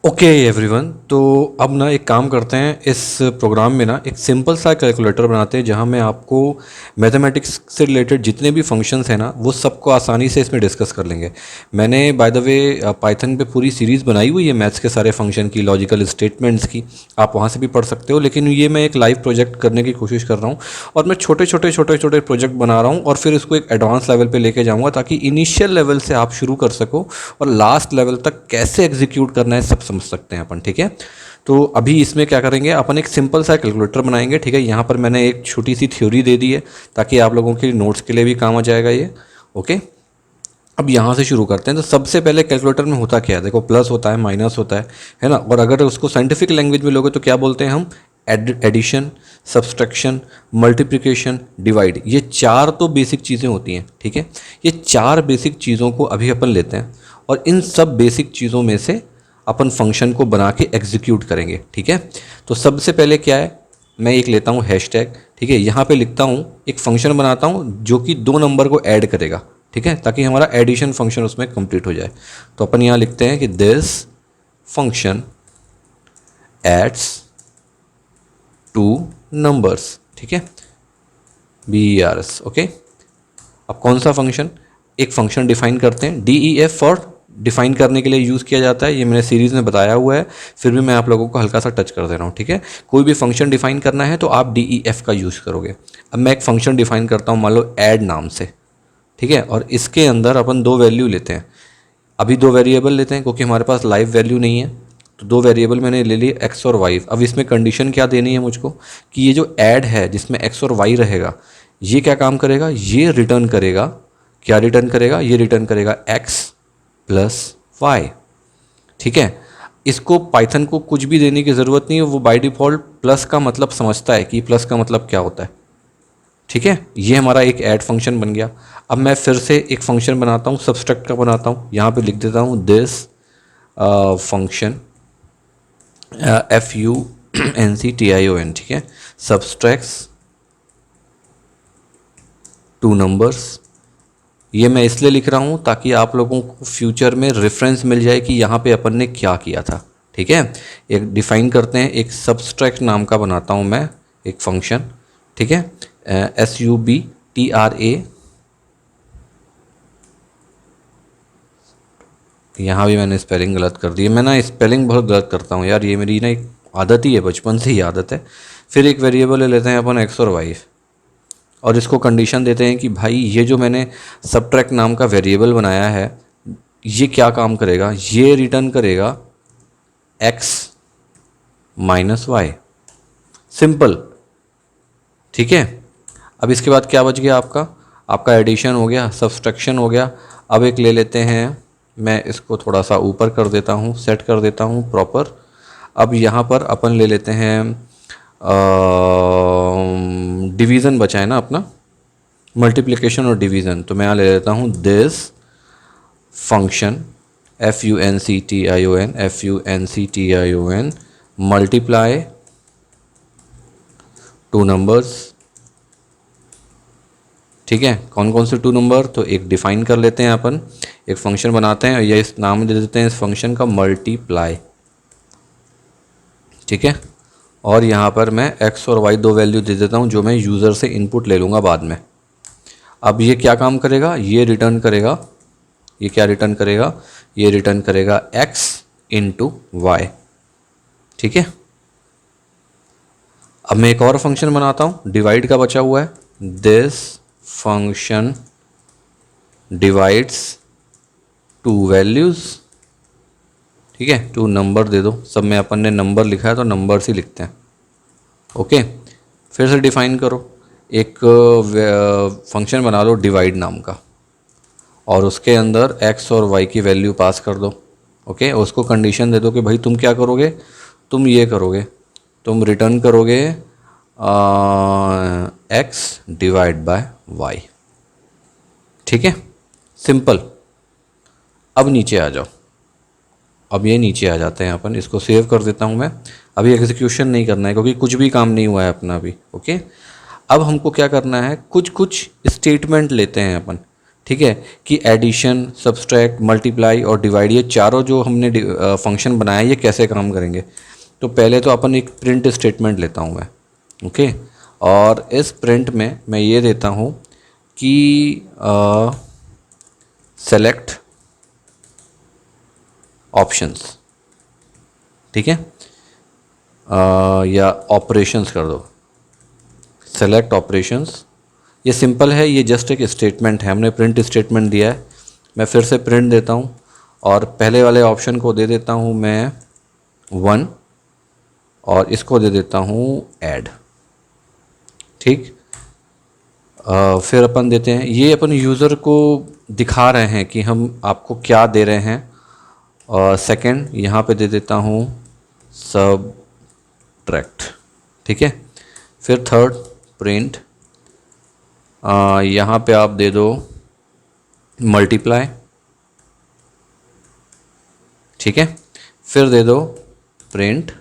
Okay everyone, तो अब ना एक काम करते हैं। इस प्रोग्राम में ना एक सिंपल सा कैलकुलेटर बनाते हैं जहां मैं आपको मैथमेटिक्स से रिलेटेड जितने भी फंक्शंस हैं ना वो सबको आसानी से इसमें डिस्कस कर लेंगे। मैंने बाय द वे पाइथन पे पूरी सीरीज़ बनाई हुई है मैथ्स के सारे फंक्शन की, लॉजिकल स्टेटमेंट्स की। आप वहां से भी पढ़ सकते हो, लेकिन ये मैं एक लाइव प्रोजेक्ट करने की कोशिश कर रहा हूँ और मैं छोटे छोटे प्रोजेक्ट बना रहा हूँ और फिर इसको एक एडवांस लेवल पे लेके जाऊँगा ताकि इनिशियल लेवल से आप शुरू कर सको और लास्ट लेवल तक कैसे एग्जीक्यूट करना है सब समझ सकते हैं अपन। ठीक है, तो अभी इसमें क्या करेंगे, अपन एक सिंपल सा कैलकुलेटर बनाएंगे। ठीक है, यहाँ पर मैंने एक छोटी सी थ्योरी दे दी है ताकि आप लोगों के नोट्स के लिए भी काम आ जाएगा ये। ओके, अब यहाँ से शुरू करते हैं। तो सबसे पहले कैलकुलेटर में होता क्या है, देखो प्लस होता है, माइनस होता है ना। और अगर उसको साइंटिफिक लैंग्वेज में लोगे तो क्या बोलते हैं हम, एडिशन, सब्सट्रैक्शन, मल्टीप्लिकेशन, डिवाइड। ये चार तो बेसिक चीज़ें होती हैं। ठीक है, ये चार बेसिक चीज़ों को अभी अपन लेते हैं और इन सब बेसिक चीज़ों में से अपन फंक्शन को बना के एग्जीक्यूट करेंगे। ठीक है, तो सबसे पहले क्या है, मैं एक लेता हूँ हैशटैग। ठीक है, यहाँ पे लिखता हूँ, एक फंक्शन बनाता हूँ जो कि दो नंबर को ऐड करेगा। ठीक है, ताकि हमारा एडिशन फंक्शन उसमें कंप्लीट हो जाए। तो अपन यहाँ लिखते हैं कि this function adds two numbers. ठीक है, BERS। ओके, अब कौन सा फंक्शन, एक फंक्शन डिफाइन करते हैं। DEF फॉर डिफाइन करने के लिए यूज़ किया जाता है, ये मैंने सीरीज़ में बताया हुआ है, फिर भी मैं आप लोगों को हल्का सा टच कर दे रहा हूँ। ठीक है, कोई भी फंक्शन डिफाइन करना है तो आप DEF का यूज़ करोगे। अब मैं एक फंक्शन डिफाइन करता हूँ, मान लो ऐड नाम से। ठीक है, और इसके अंदर अपन दो वैल्यू लेते हैं। अभी दो वेरिएबल लेते हैं क्योंकि हमारे पास लाइव वैल्यू नहीं है, तो दो वेरिएबल मैंने ले लिए एक्स और वाई। अब इसमें कंडीशन क्या देनी है मुझको कि ये जो ऐड है जिसमें एक्स और वाई रहेगा, ये क्या काम करेगा, ये रिटर्न करेगा। क्या रिटर्न करेगा, ये रिटर्न करेगा एक्स प्लस वाई। ठीक है, इसको पाइथन को कुछ भी देने की ज़रूरत नहीं है, वो बाय डिफ़ॉल्ट प्लस का मतलब समझता है कि प्लस का मतलब क्या होता है। ठीक है, ये हमारा एक ऐड फंक्शन बन गया। अब मैं फिर से एक फंक्शन बनाता हूँ, सब्सट्रैक्ट का बनाता हूँ। यहाँ पे लिख देता हूँ दिस फंक्शन FUNCTION। ठीक है, सब्सट्रैक्ट्स टू नंबर्स। ये मैं इसलिए लिख रहा हूँ ताकि आप लोगों को फ्यूचर में रेफरेंस मिल जाए कि यहाँ पे अपन ने क्या किया था। ठीक है, एक डिफाइन करते हैं, एक सब्सट्रैक्ट नाम का बनाता हूँ मैं एक फंक्शन। ठीक है, SUBTRA। यहाँ भी मैंने स्पेलिंग गलत कर दी है। मैं ना स्पेलिंग बहुत गलत करता हूँ यार, ये मेरी ना एक आदत ही है, बचपन से ही आदत है। फिर एक वेरिएबल ले लेते हैं अपन एक्स और वाई, और इसको कंडीशन देते हैं कि भाई ये जो मैंने सब्ट्रैक्ट नाम का वेरिएबल बनाया है ये क्या काम करेगा, ये रिटर्न करेगा एक्स माइनस वाई। सिंपल। ठीक है, अब इसके बाद क्या बच गया आपका, आपका एडिशन हो गया, सब्सट्रैक्शन हो गया। अब एक ले लेते हैं, मैं इसको थोड़ा सा ऊपर कर देता हूँ, सेट कर देता हूँ प्रॉपर। अब यहाँ पर अपन ले लेते हैं डिवीज़न बचा है ना अपना, मल्टीप्लिकेशन और डिवीज़न। तो मैं यहाँ ले लेता हूँ this function FUNCTION multiply two numbers. ठीक है, कौन कौन से टू नंबर, तो एक डिफाइन कर लेते हैं अपन, एक फंक्शन बनाते हैं और ये इस नाम दे देते हैं इस फंक्शन का मल्टीप्लाई। ठीक है, और यहाँ पर मैं एक्स और वाई दो वैल्यू दे देता हूँ जो मैं यूज़र से इनपुट ले लूँगा बाद में। अब ये क्या काम करेगा, ये रिटर्न करेगा, ये क्या रिटर्न करेगा, ये रिटर्न करेगा एक्स इंटू वाई। ठीक है, अब मैं एक और फंक्शन बनाता हूँ, डिवाइड का बचा हुआ है। This function divides two values. ठीक है, टू नंबर दे दो, सब में अपन ने नंबर लिखा है तो नंबर्स ही लिखते हैं। ओके, फिर से डिफाइन करो, एक फंक्शन बना लो डिवाइड नाम का, और उसके अंदर एक्स और वाई की वैल्यू पास कर दो। ओके, उसको कंडीशन दे दो कि भाई तुम क्या करोगे, तुम ये करोगे, तुम रिटर्न करोगे एक्स डिवाइड बाय वाई। ठीक है, सिंपल। अब नीचे आ जाओ, अब ये नीचे आ जाते हैं अपन, इसको सेव कर देता हूँ मैं। अभी एग्जीक्यूशन नहीं करना है क्योंकि कुछ भी काम नहीं हुआ है अपना अभी। ओके, अब हमको क्या करना है, कुछ कुछ स्टेटमेंट लेते हैं अपन। ठीक है, कि एडिशन, सब्सट्रैक्ट, मल्टीप्लाई और डिवाइड, ये चारों जो हमने फंक्शन बनाया ये कैसे काम करेंगे। तो पहले तो अपन एक प्रिंट स्टेटमेंट लेता हूँ मैं, ओके। और इस प्रिंट में मैं ये देता हूँ कि सेलेक्ट ऑप्शंस, ठीक है, या ऑपरेशंस कर दो, सेलेक्ट ऑपरेशंस। ये सिंपल है, ये जस्ट एक स्टेटमेंट है, हमने प्रिंट स्टेटमेंट दिया है। मैं फिर से प्रिंट देता हूँ और पहले वाले ऑप्शन को दे देता हूँ मैं 1 और इसको दे देता हूँ ऐड, ठीक। फिर अपन देते हैं, ये अपन यूज़र को दिखा रहे हैं कि हम आपको क्या दे रहे हैं। और सेकंड यहाँ पे दे देता हूँ सबट्रैक्ट, ठीक है। फिर थर्ड प्रिंट, यहाँ पे आप दे दो मल्टीप्लाई, ठीक है। फिर दे दो प्रिंट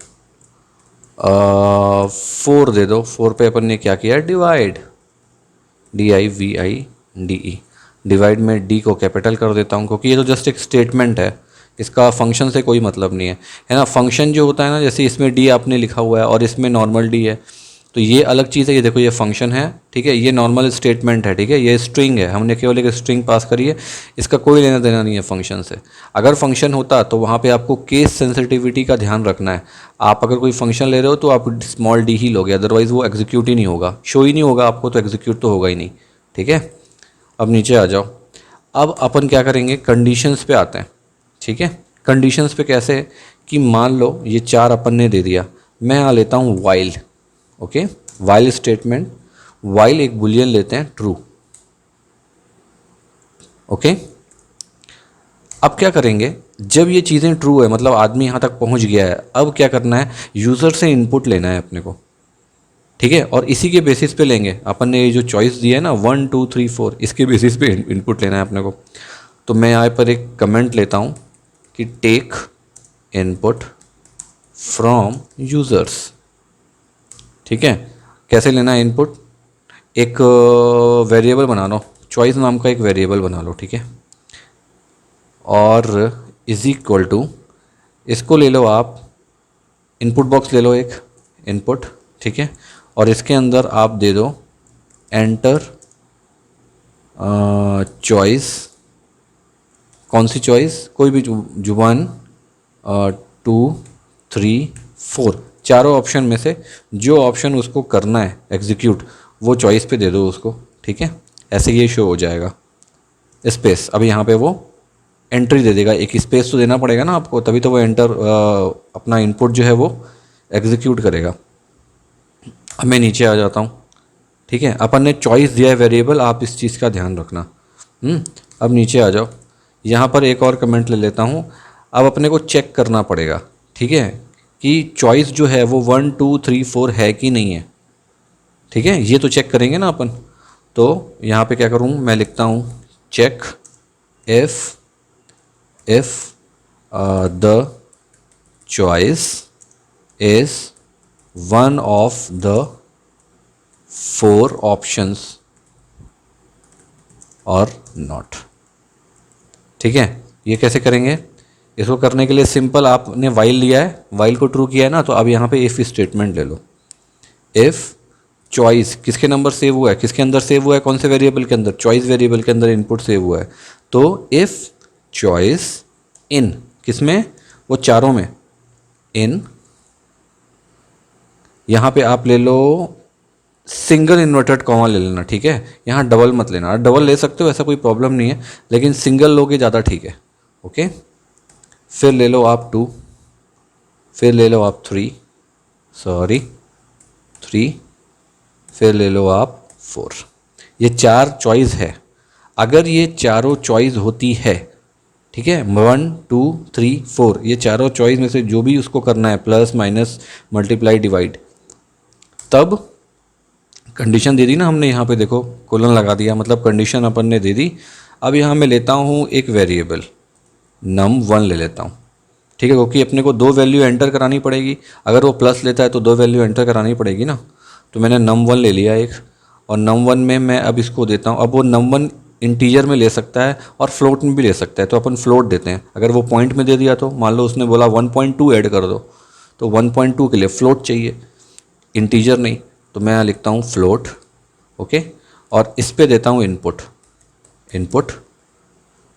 4 दे दो, 4 पे अपन ने क्या किया, डिवाइड, DIVIDE, डिवाइड में डी को कैपिटल कर देता हूँ क्योंकि ये तो जस्ट एक स्टेटमेंट है, इसका फंक्शन से कोई मतलब नहीं है ना। फंक्शन जो होता है ना, जैसे इसमें डी आपने लिखा हुआ है और इसमें नॉर्मल डी है, तो ये अलग चीज़ है। ये देखो, ये फंक्शन है, ठीक है, ये नॉर्मल स्टेटमेंट है, ठीक है, ये स्ट्रिंग है, हमने केवल एक स्ट्रिंग पास करी है, इसका कोई लेना देना नहीं है फंक्शन से। अगर फंक्शन होता तो वहाँ पे आपको केस सेंसिटिविटी का ध्यान रखना है। आप अगर कोई फंक्शन ले रहे हो तो आप स्मॉल डी ही लोगे, अदरवाइज़ वो एग्जीक्यूट ही नहीं होगा, शो ही नहीं होगा आपको, तो एग्जीक्यूट तो होगा ही नहीं, ठीक है। अब नीचे आ जाओ, अब अपन क्या करेंगे, कंडीशंस पे आते हैं, ठीक है। कंडीशंस पे कैसे, कि मान लो ये 4 अपन ने दे दिया, मैं यहाँ लेता हूँ while, okay, while statement, while एक बुलियन लेते हैं ट्रू, ओके। अब क्या करेंगे, जब ये चीज़ें ट्रू है, मतलब आदमी यहाँ तक पहुँच गया है, अब क्या करना है, यूज़र से इनपुट लेना है अपने को, ठीक है। और इसी के बेसिस पे लेंगे, अपन ने ये जो चॉइस दिया है ना 1 2 3 4, इसके बेसिस पे इनपुट लेना है अपने को। तो मैं यहाँ पर एक कमेंट लेता हूँ कि टेक इनपुट फ्रॉम यूज़र्स, ठीक है। कैसे लेना है इनपुट, एक वेरिएबल बना लो, चॉइस नाम का एक वेरिएबल बना लो, ठीक है। और इज इक्वल टू, इसको ले लो आप, इनपुट बॉक्स ले लो एक इनपुट, ठीक है। और इसके अंदर आप दे दो एंटर चॉइस, कौन सी चॉइस, कोई भी 1 2 3 4, चारों ऑप्शन में से जो ऑप्शन उसको करना है एग्जीक्यूट, वो चॉइस पे दे दो उसको, ठीक है। ऐसे ये शो हो जाएगा स्पेस। अब यहाँ पे वो एंट्री दे देगा, एक स्पेस तो देना पड़ेगा ना आपको, तभी तो वो एंटर अपना इनपुट जो है वो एग्जीक्यूट करेगा। अब मैं नीचे आ जाता हूँ, ठीक है। अपन ने चॉइस दिया है वेरिएबल, आप इस चीज़ का ध्यान रखना। अब नीचे आ जाओ, यहाँ पर एक और कमेंट ले लेता हूँ। अब अपने को चेक करना पड़ेगा, ठीक है, कि चॉइस जो है वो 1 2 3 4 है कि नहीं है, ठीक है। ये तो चेक करेंगे ना अपन। तो यहाँ पे क्या करूँ, मैं लिखता हूँ check if the choice is one of the 4 options or not, ठीक है। ये कैसे करेंगे, इसको करने के लिए सिंपल, आपने वाइल लिया है, वाइल को ट्रू किया है ना, तो अब यहाँ पे इफ़ स्टेटमेंट ले लो। इफ़ चॉइस किसके नंबर सेव हुआ है, किसके अंदर सेव हुआ है, कौन से वेरिएबल के अंदर, चॉइस वेरिएबल के अंदर इनपुट सेव हुआ है। तो इफ़ चॉइस इन, किसमें, वो चारों में, इन, यहाँ पे आप ले लो सिंगल इन्वर्टेड कॉमा ले लेना, ठीक है। यहाँ डबल मत लेना, डबल ले सकते हो, ऐसा कोई प्रॉब्लम नहीं है, लेकिन सिंगल लोगे ज़्यादा ठीक है, ओके। फिर ले लो आप 2, फिर ले लो आप 3, फिर ले लो आप 4। ये 4 चॉइस है। अगर ये चारों चॉइस होती है, ठीक है, 1 2 3 4, ये चारों चॉइस में से जो भी उसको करना है, प्लस माइनस मल्टीप्लाई डिवाइड, तब कंडीशन दे दी ना हमने, यहाँ पे देखो कोलन लगा दिया, मतलब कंडीशन अपन ने दे दी। अब यहाँ मैं लेता हूँ एक वेरिएबल num1 ले लेता हूँ, ठीक है, क्योंकि अपने को 2 वैल्यू एंटर करानी पड़ेगी। अगर वो प्लस लेता है तो 2 वैल्यू एंटर करानी पड़ेगी ना। तो मैंने num1 ले लिया एक, और num1 में मैं अब इसको देता हूँ। अब वो num1 इंटीजर में ले सकता है और फ्लोट में भी ले सकता है, तो अपन फ्लोट देते हैं। अगर वो पॉइंट में दे दिया तो मान लो उसने बोला 1.2 ऐड कर दो, तो 1.2 के लिए फ्लोट चाहिए, इंटीजर नहीं, तो मैं यहाँ लिखता हूँ फ्लोट। ओके, और इस पे देता हूँ इनपुट, इनपुट,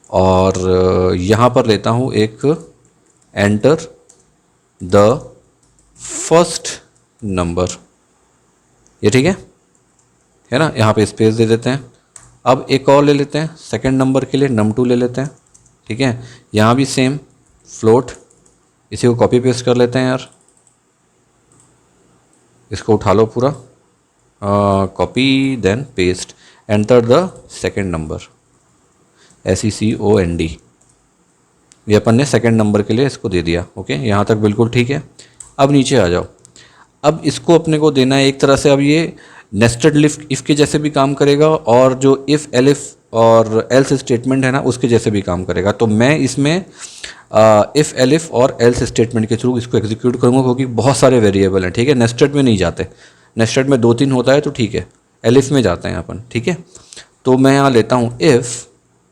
और यहाँ पर लेता हूँ एक एंटर द फर्स्ट नंबर, ये ठीक है ना। यहाँ पे स्पेस दे देते हैं। अब एक और ले लेते हैं सेकंड नंबर के लिए, num2 ले लेते हैं, ठीक है। यहाँ भी सेम फ्लोट, इसी को कॉपी पेस्ट कर लेते हैं यार, इसको उठा लो पूरा, copy then paste, enter the second number, SECOND, ये अपन ने सेकंड नंबर के लिए इसको दे दिया। ओके, यहाँ तक बिल्कुल ठीक है। अब नीचे आ जाओ, अब इसको अपने को देना है एक तरह से, अब ये नेस्टेड इफ़ के जैसे भी काम करेगा, और जो इफ़ एलिफ और एल्स स्टेटमेंट है ना उसके जैसे भी काम करेगा। तो मैं इसमें इफ़ एलिफ और एल्स स्टेटमेंट के थ्रू इसको एग्जीक्यूट करूँगा, क्योंकि बहुत सारे वेरिएबल हैं, ठीक है। नेस्टेड में नहीं जाते, नेस्टेड में 2-3 होता है तो ठीक है, एलिफ में जाते हैं अपन, ठीक है। तो मैं यहाँ लेता हूँ इफ़,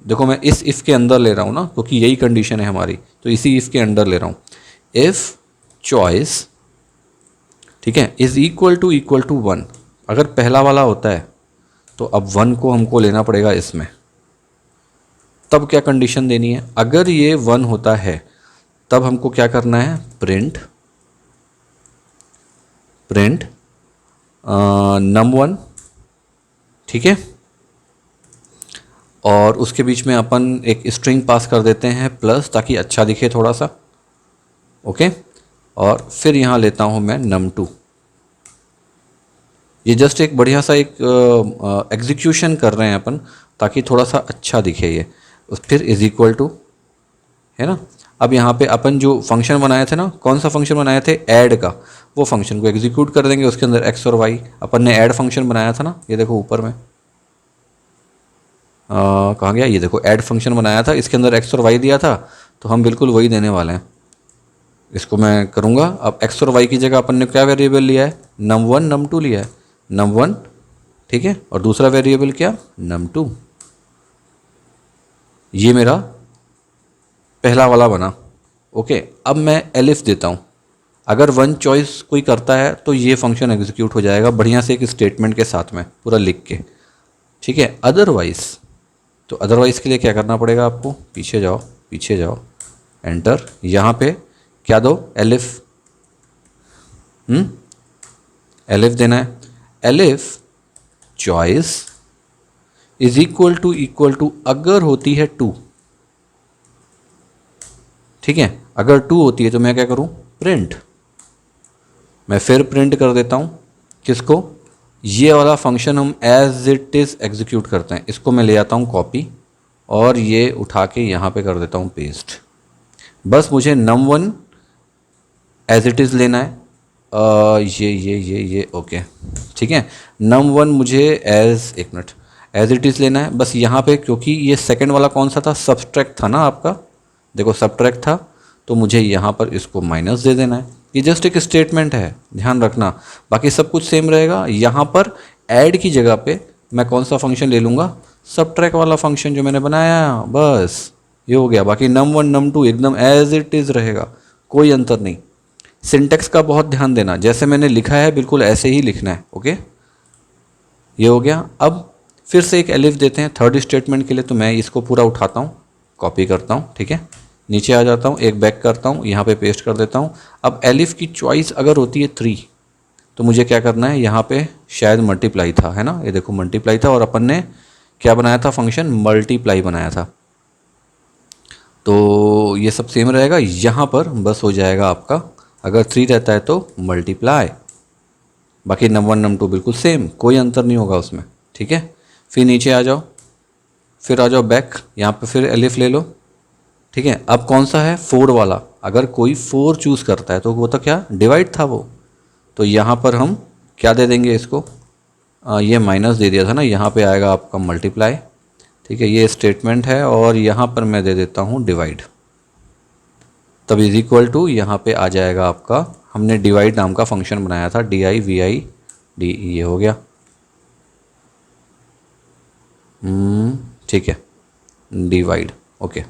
देखो मैं इस इफ़ के अंदर ले रहा हूँ ना, क्योंकि यही कंडीशन है हमारी, तो इसी इफ़ के अंदर ले रहा हूँ। इफ़ चॉइस, ठीक है, इज़ इक्वल टू 1, अगर पहला वाला होता है तो अब 1 को हमको लेना पड़ेगा इसमें। तब क्या कंडीशन देनी है, अगर ये 1 होता है तब हमको क्या करना है, प्रिंट num1, ठीक है। और उसके बीच में अपन एक स्ट्रिंग पास कर देते हैं प्लस, ताकि अच्छा दिखे थोड़ा सा। ओके, और फिर यहाँ लेता हूँ मैं num2, ये जस्ट एक बढ़िया सा एक एग्जीक्यूशन कर रहे हैं अपन, ताकि थोड़ा सा अच्छा दिखे ये। फिर इज इक्वल टू, है ना। अब यहाँ पे अपन जो फंक्शन बनाए थे ना, कौन सा फंक्शन बनाए थे, ऐड का, वो फंक्शन को एग्जीक्यूट कर देंगे। उसके अंदर एक्स और वाई, अपन ने ऐड फंक्शन बनाया था ना, ये देखो ऊपर में कहाँ गया, ये देखो ऐड फंक्शन बनाया था, इसके अंदर एक्स और वाई दिया था, तो हम बिल्कुल वही देने वाले हैं। इसको मैं करूँगा, अब एक्स और वाई की जगह अपन ने क्या वेरिएबल लिया है, num1 num2 लिया है, num1, ठीक है, और दूसरा वेरिएबल क्या, num2। ये मेरा पहला वाला बना। ओके, अब मैं एलिफ देता हूँ, अगर 1 चॉइस कोई करता है तो ये फंक्शन एग्जीक्यूट हो जाएगा बढ़िया से एक स्टेटमेंट के साथ में पूरा लिख के, ठीक है। अदरवाइज, तो अदरवाइज़ के लिए क्या करना पड़ेगा आपको, पीछे जाओ, पीछे जाओ, एंटर, यहाँ पे क्या दो, एलिफ, एलिफ देना है। Elif choice is equal to अगर होती है 2, ठीक है, अगर 2 होती है तो मैं क्या करूं, प्रिंट, मैं फिर प्रिंट कर देता हूं किसको, ये वाला फंक्शन हम एज इट इज़ एग्जीक्यूट करते हैं, इसको मैं ले आता हूं कॉपी, और ये उठा के यहाँ पे कर देता हूँ पेस्ट। बस मुझे num1 एज इट इज़ लेना है, ये ओके, ठीक है। num1 मुझे एक मिनट, एज इट इज़ लेना है बस यहाँ पे, क्योंकि ये सेकंड वाला कौन सा था, सब्सट्रैक्ट था ना आपका, देखो सब्ट्रैक्ट था, तो मुझे यहाँ पर इसको माइनस दे देना है। ये जस्ट एक स्टेटमेंट है, ध्यान रखना, बाकी सब कुछ सेम रहेगा। यहाँ पर ऐड की जगह पे मैं कौन सा फंक्शन ले लूँगा, सब्ट्रैक्ट वाला फंक्शन जो मैंने बनाया, बस ये हो गया। बाकी num1 num2 एकदम एज इट इज़ रहेगा, कोई अंतर नहीं। सिंटेक्स का बहुत ध्यान देना, जैसे मैंने लिखा है बिल्कुल ऐसे ही लिखना है। ओके, ये हो गया। अब फिर से एक एलिफ देते हैं थर्ड स्टेटमेंट के लिए, तो मैं इसको पूरा उठाता हूँ, कॉपी करता हूँ, ठीक है, नीचे आ जाता हूँ, एक बैक करता हूँ, यहाँ पे पेस्ट कर देता हूँ। अब एलिफ की चॉइस अगर होती है 3, तो मुझे क्या करना है, यहाँ पे शायद मल्टीप्लाई था, है ना, ये देखो मल्टीप्लाई था, और अपन ने क्या बनाया था, फंक्शन मल्टीप्लाई बनाया था, तो ये सब सेम रहेगा। यहाँ पर बस हो जाएगा आपका, अगर 3 रहता है तो मल्टीप्लाई, बाकी num1 num2 बिल्कुल सेम, कोई अंतर नहीं होगा उसमें, ठीक है। फिर नीचे आ जाओ, फिर आ जाओ बैक, यहाँ पे फिर एलिफ ले लो, ठीक है। अब कौन सा है, 4 वाला, अगर कोई 4 चूज़ करता है तो वो तो क्या, डिवाइड था वो, तो यहाँ पर हम क्या दे देंगे इसको, ये माइनस दे दिया था ना, यहाँ पे आएगा आपका मल्टीप्लाई, ठीक है, ये स्टेटमेंट है, और यहाँ पर मैं दे देता हूँ डिवाइड, तब इज इक्वल टू यहाँ पे आ जाएगा आपका, हमने डिवाइड नाम का फंक्शन बनाया था, DIVID, ये हो गया। ठीक है, डिवाइड। ओके,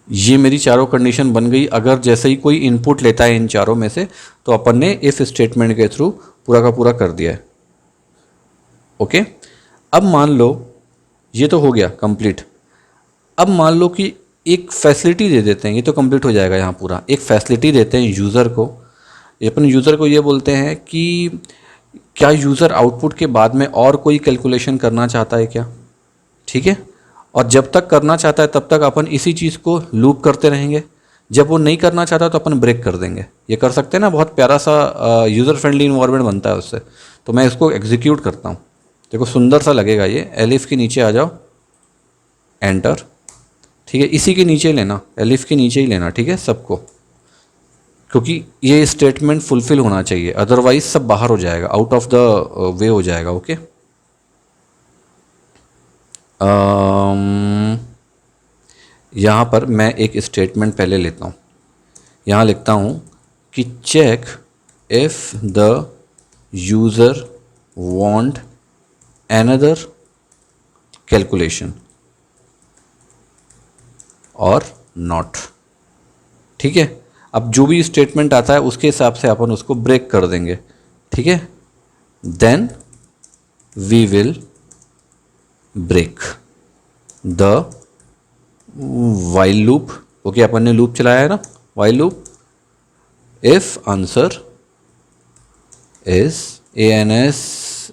ये मेरी चारों कंडीशन बन गई। अगर जैसे ही कोई इनपुट लेता है इन चारों में से तो अपन ने इफ स्टेटमेंट के थ्रू पूरा का पूरा कर दिया है। ओके, अब मान लो ये तो हो गया कंप्लीट। अब मान लो कि एक फैसिलिटी दे देते हैं, ये तो कंप्लीट हो जाएगा यहाँ पूरा। एक फैसिलिटी देते हैं यूज़र को, अपन यूज़र को ये बोलते हैं कि क्या यूज़र आउटपुट के बाद में और कोई कैलकुलेशन करना चाहता है क्या, ठीक है। और जब तक करना चाहता है तब तक अपन इसी चीज़ को लूप करते रहेंगे। जब वो नहीं करना चाहता तो अपन ब्रेक कर देंगे। ये कर सकते हैं ना, बहुत प्यारा सा यूज़र फ्रेंडली इन्वायरमेंट बनता है उससे। तो मैं इसको एग्जीक्यूट करता हूँ, देखो सुंदर सा लगेगा ये। एलिफ के नीचे आ जाओ, एंटर, ठीक है। इसी के नीचे लेना, एलिफ के नीचे ही लेना, ठीक है सबको, क्योंकि ये स्टेटमेंट फुलफिल होना चाहिए, अदरवाइज सब बाहर हो जाएगा, आउट ऑफ द वे हो जाएगा। ओके, यहाँ पर मैं एक स्टेटमेंट पहले लेता हूँ। यहाँ लिखता हूँ कि check if the user want another calculation or not, ठीक है। अब जो भी स्टेटमेंट आता है उसके हिसाब से अपन उसको ब्रेक कर देंगे, ठीक है। Then we will break the while loop. Okay, अपन ने लूप चलाया है ना, while loop. If answer is ANSWER,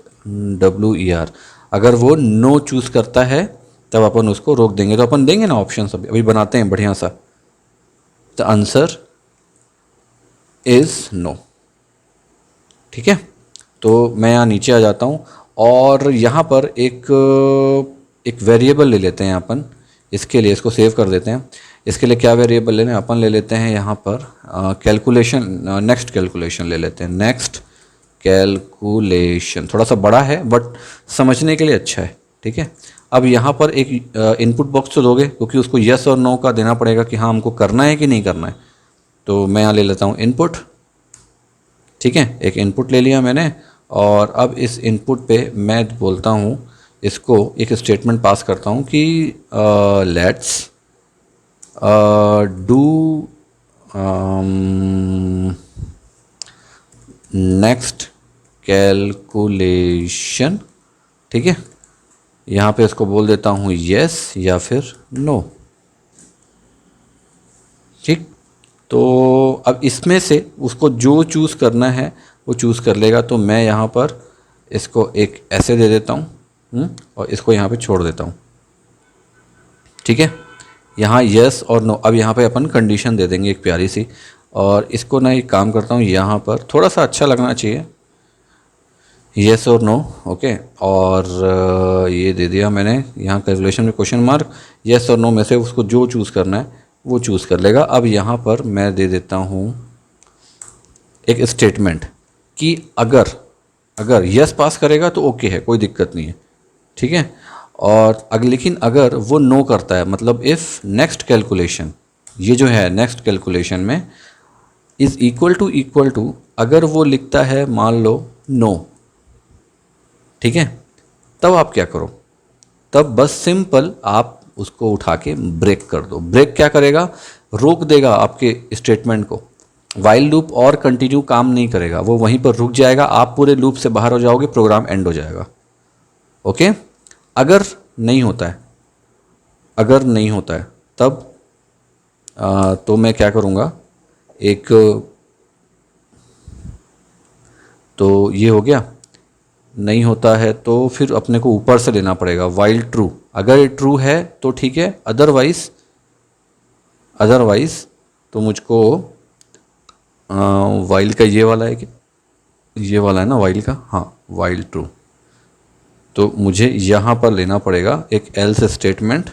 अगर वो नो चूज करता है तब अपन उसको रोक देंगे। तो अपन देंगे ना ऑप्शन, अभी बनाते हैं बढ़िया सा। द आंसर इज नो, ठीक है। तो मैं यहाँ नीचे आ जाता हूँ और यहाँ पर एक वेरिएबल ले लेते हैं अपन। इसके लिए इसको सेव कर देते हैं। इसके लिए क्या वेरिएबल लेना है, अपन ले लेते हैं यहाँ पर कैलकुलेशन, नेक्स्ट कैलकुलेशन ले लेते हैं। नेक्स्ट कैलकुलेशन थोड़ा सा बड़ा है बट समझने के लिए अच्छा है, ठीक है। अब यहाँ पर एक इनपुट बॉक्स तो दोगे, क्योंकि उसको यस और नो का देना पड़ेगा कि हाँ हमको करना है कि नहीं करना है। तो मैं यहाँ ले लेता हूँ इनपुट, ठीक है। एक इनपुट ले लिया मैंने और अब इस इनपुट पे मैं बोलता हूँ, इसको एक स्टेटमेंट पास करता हूँ कि लेट्स डू नेक्स्ट कैलकुलेशन, ठीक है। यहाँ पे इसको बोल देता हूँ यस या फिर नो, ठीक। तो अब इसमें से उसको जो चूज़ करना है वो चूज़ कर लेगा। तो मैं यहाँ पर इसको एक ऐसे दे देता हूँ और इसको यहाँ पे छोड़ देता हूँ, ठीक है। यहाँ यस और नो, अब यहाँ पे अपन कंडीशन दे देंगे एक प्यारी सी। और इसको ना एक काम करता हूँ, यहाँ पर थोड़ा सा अच्छा लगना चाहिए, यस और नो, ओके। और ये दे दिया मैंने यहाँ कैलकुलेशन में क्वेश्चन मार्क। यस और नो में से उसको जो चूज़ करना है वो चूज़ कर लेगा। अब यहाँ पर मैं दे देता हूँ एक स्टेटमेंट कि अगर यस पास करेगा तो ओके है, कोई दिक्कत नहीं है, ठीक है। और लेकिन अगर वो नो करता है, मतलब इफ़ नेक्स्ट कैलकुलेशन, ये जो है नेक्स्ट कैलकुलेशन में इज़ इक्वल टू अगर वो लिखता है मान लो नो, ठीक है। तब आप क्या करो, तब बस सिंपल आप उसको उठा के ब्रेक कर दो। ब्रेक क्या करेगा, रोक देगा आपके स्टेटमेंट को। वाइल लूप और कंटिन्यू काम नहीं करेगा, वो वहीं पर रुक जाएगा, आप पूरे लूप से बाहर हो जाओगे, प्रोग्राम एंड हो जाएगा। ओके, अगर नहीं होता है, अगर नहीं होता है तब तो मैं क्या करूँगा, एक तो ये हो गया। नहीं होता है तो फिर अपने को ऊपर से लेना पड़ेगा वाइल ट्रू। अगर ये ट्रू है तो ठीक है, अदरवाइज तो मुझको वाइल का ये वाला है कि ये वाला है ना वाइल का, हाँ वाइल ट्रू। तो मुझे यहाँ पर लेना पड़ेगा एक else statement,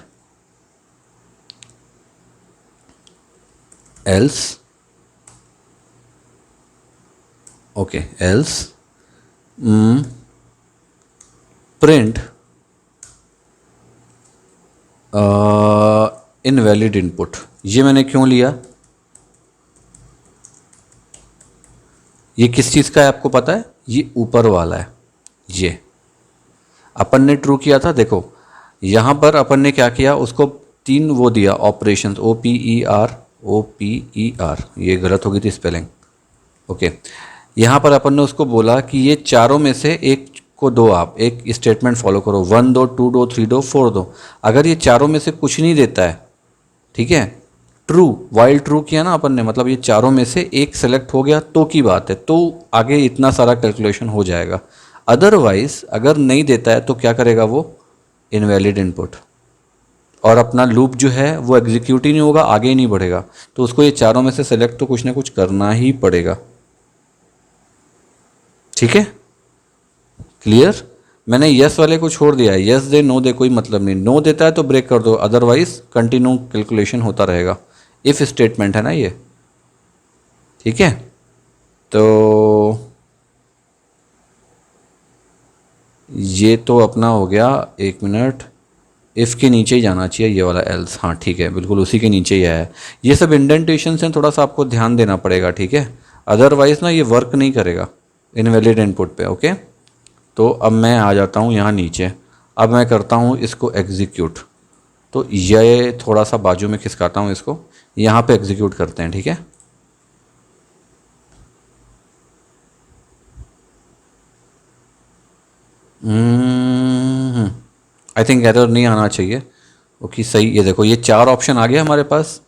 else, okay, else print invalid input. ये मैंने क्यों लिया, ये किस चीज़ का है आपको पता है, ये ऊपर वाला है। ये अपन ने ट्रू किया था, देखो यहाँ पर अपन ने क्या किया, उसको 3 वो दिया ऑपरेशंस, OPER, ये गलत हो गई थी स्पेलिंग, ओके। यहाँ पर अपन ने उसको बोला कि ये चारों में से एक को दो, आप एक स्टेटमेंट फॉलो करो, 1 दो, 2 दो, 3 दो, 4 दो। अगर ये चारों में से कुछ नहीं देता है, ठीक है, ट्रू, वाइल ट्रू किया ना अपन ने, मतलब ये चारों में से एक सेलेक्ट हो गया तो की बात है, तो आगे इतना सारा कैलकुलेशन हो जाएगा। अदरवाइज अगर नहीं देता है तो क्या करेगा वो, इनवैलिड इनपुट, और अपना लूप जो है वो एग्जीक्यूट ही नहीं होगा, आगे ही नहीं बढ़ेगा। तो उसको ये चारों में से सेलेक्ट तो कुछ ना कुछ करना ही पड़ेगा, ठीक है, क्लियर। मैंने यस वाले को छोड़ दिया है, यस दे नो दे कोई मतलब नहीं, नो देता है तो ब्रेक कर दो, अदरवाइज कंटिन्यू कैलकुलेशन होता रहेगा। इफ स्टेटमेंट है ना ये, ठीक है। तो ये तो अपना हो गया, 1 मिनट, इफ़ के नीचे ही जाना चाहिए ये वाला एल्स, हाँ ठीक है, बिल्कुल उसी के नीचे ही है। ये सब इंडेंटेशन से थोड़ा सा आपको ध्यान देना पड़ेगा, ठीक है, अदरवाइज ना ये वर्क नहीं करेगा इनवैलिड इनपुट पे, ओके। तो अब मैं आ जाता हूँ यहाँ नीचे, अब मैं करता हूँ इसको एग्जीक्यूट। तो ये थोड़ा सा बाजू में खिसकाता हूँ इसको, यहाँ पे एग्जीक्यूट करते हैं, ठीक है। आई थिंक एरर नहीं आना चाहिए, ओके सही। ये देखो ये 4 ऑप्शन आ गया हमारे पास।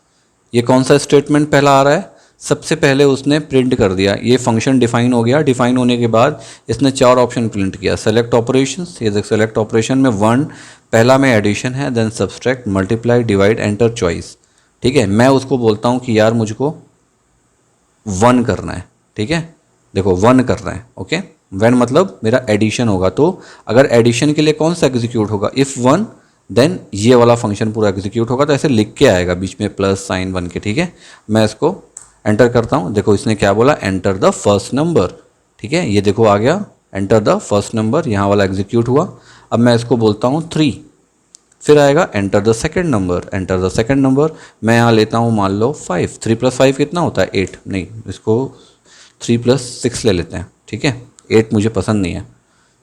ये कौन सा स्टेटमेंट पहला आ रहा है, सबसे पहले उसने प्रिंट कर दिया, ये फंक्शन डिफाइन हो गया, डिफाइन होने के बाद इसने 4 ऑप्शन प्रिंट किया। सेलेक्ट ऑपरेशंस, ये देख सेलेक्ट ऑपरेशन में 1 पहला में एडिशन है, then subtract, multiply, divide, enter, choice, ठीक है। मैं उसको बोलता हूँ कि यार मुझको 1 करना है, ठीक है, देखो 1 करना है, ओके। वन मतलब मेरा एडिशन होगा, तो अगर एडिशन के लिए कौन सा एग्जीक्यूट होगा, इफ़ 1 देन ये वाला फंक्शन पूरा एग्जीक्यूट होगा। तो ऐसे लिख के आएगा बीच में प्लस साइन 1 के, ठीक है। मैं इसको एंटर करता हूँ, देखो इसने क्या बोला, एंटर द फर्स्ट नंबर, ठीक है, ये देखो आ गया एंटर द फर्स्ट नंबर, यहाँ वाला एग्जीक्यूट हुआ। अब मैं इसको बोलता हूँ 3, फिर आएगा enter the second number, enter the second number, मैं यहाँ लेता हूँ मान लो 5, 3 + 5 कितना होता है 8, नहीं इसको 3 + 6 ले लेते हैं, ठीक है, 8 मुझे पसंद नहीं है,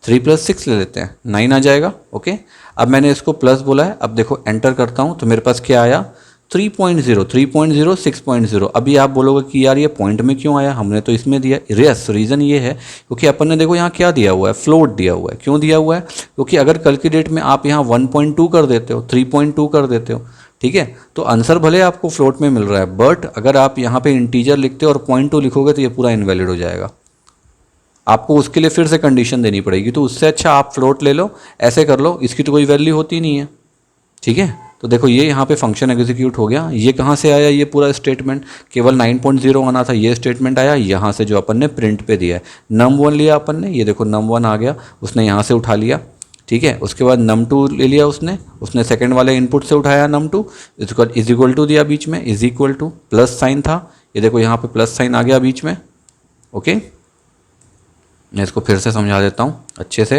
3 + 6 ले लेते हैं, 9 आ जाएगा, ओके। अब मैंने इसको प्लस बोला है, अब देखो एंटर करता हूँ तो मेरे पास क्या आया, 3.0, 3.0, 6.0। अभी आप बोलोगे कि यार ये पॉइंट में क्यों आया, हमने तो इसमें दिया। यस, रीज़न ये है क्योंकि अपन ने देखो यहाँ क्या दिया हुआ है, फ्लोट दिया हुआ है। क्यों दिया हुआ है, क्योंकि अगर कल की डेट में आप यहाँ 1.2 कर देते हो, 3.2 कर देते हो, ठीक है, तो आंसर भले आपको फ्लोट में मिल रहा है, बट अगर आप यहाँ पे इंटीजर लिखते हो और 0.2 लिखोगे तो ये पूरा इनवैलिड हो जाएगा, आपको उसके लिए फिर से कंडीशन देनी पड़ेगी। तो उससे अच्छा आप फ्लोट ले लो, ऐसे कर लो, इसकी तो कोई वैल्यू होती नहीं है, ठीक है। तो देखो ये यहाँ पे फंक्शन एग्जीक्यूट हो गया। ये कहाँ से आया, ये पूरा स्टेटमेंट केवल 9.0 आना था, ये स्टेटमेंट आया यहाँ से जो अपन ने प्रिंट पे दिया है। num1 लिया अपन ने, ये देखो num1 आ गया, उसने यहाँ से उठा लिया, ठीक है। उसके बाद num2 ले लिया उसने सेकंड वाले इनपुट से उठाया num2, इज इक्वल टू दिया बीच में, is equal two plus sign था, ये देखो यहाँ पे प्लस साइन आ गया बीच में, ओके। मैं इसको फिर से समझा देता हूँ अच्छे से।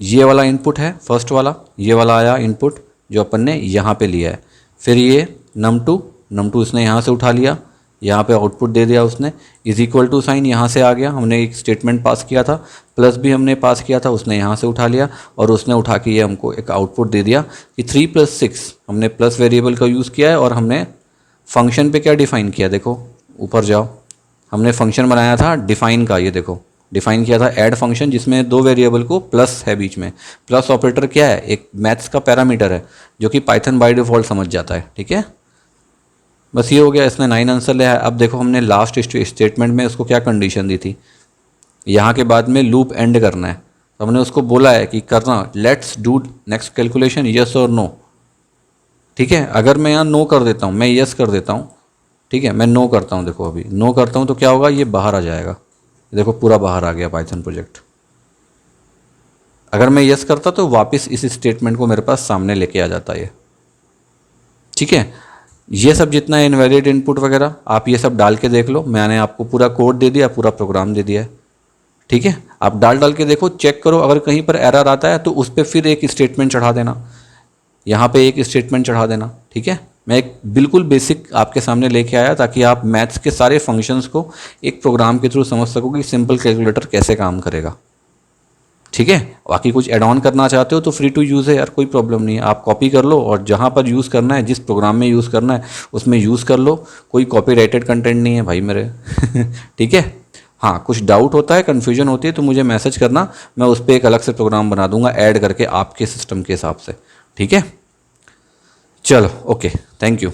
ये वाला इनपुट है फर्स्ट वाला, ये वाला आया इनपुट जो अपन ने यहाँ पे लिया है, फिर ये num2 उसने यहाँ से उठा लिया, यहाँ पे आउटपुट दे दिया उसने, इज इक्वल टू साइन यहाँ से आ गया, हमने एक स्टेटमेंट पास किया था, प्लस भी हमने पास किया था, उसने यहाँ से उठा लिया और उसने उठा के ये हमको एक आउटपुट दे दिया कि 3 + 6, हमने प्लस वेरिएबल का यूज़ किया है और हमने फंक्शन पे क्या डिफ़ाइन किया, देखो ऊपर जाओ, हमने फंक्शन बनाया था डिफ़ाइन का, ये देखो डिफाइन किया था ऐड फंक्शन, जिसमें 2 वेरिएबल को प्लस है बीच में। प्लस ऑपरेटर क्या है, एक मैथ्स का पैरामीटर है जो कि पाइथन बाय डिफ़ॉल्ट समझ जाता है, ठीक है। बस ये हो गया, इसने 9 आंसर लिया है। अब देखो हमने लास्ट स्टेटमेंट में उसको क्या कंडीशन दी थी, यहाँ के बाद में लूप एंड करना है, तो हमने उसको बोला है कि करना let's do next calculation, yes और नो, ठीक है। अगर मैं यहाँ नो कर देता हूँ, मैं यस कर देता हूँ, ठीक है, मैं नो करता हूँ, देखो अभी नो करता हूँ तो क्या होगा, ये बाहर आ जाएगा, देखो पूरा बाहर आ गया पाइथन प्रोजेक्ट। अगर मैं यस करता तो वापस इस स्टेटमेंट को मेरे पास सामने लेके आ जाता ये, ठीक है। ये सब जितना है इनवैलिड इनपुट वगैरह आप ये सब डाल के देख लो, मैंने आपको पूरा कोड दे दिया, पूरा प्रोग्राम दे दिया है, ठीक है। आप डाल के देखो, चेक करो, अगर कहीं पर एरर आता है तो उस पर फिर एक स्टेटमेंट चढ़ा देना, यहाँ पे एक स्टेटमेंट चढ़ा देना, ठीक है। मैं एक बिल्कुल बेसिक आपके सामने लेके आया ताकि आप मैथ्स के सारे फंक्शंस को एक प्रोग्राम के थ्रू समझ सको कि सिंपल कैलकुलेटर कैसे काम करेगा, ठीक है। बाकी कुछ ऐड ऑन करना चाहते हो तो फ्री टू यूज़ है यार, कोई प्रॉब्लम नहीं है, आप कॉपी कर लो और जहाँ पर यूज़ करना है, जिस प्रोग्राम में यूज़ करना है उसमें यूज़ कर लो, कोई कॉपीराइटेड कंटेंट नहीं है भाई मेरे। ठीक है। हाँ, कुछ डाउट होता है, कन्फ्यूजन होती है तो मुझे मैसेज करना, मैं उस पर एक अलग से प्रोग्राम बना दूंगा ऐड करके आपके सिस्टम के हिसाब से। ठीक है, चलो ओके, थैंक यू।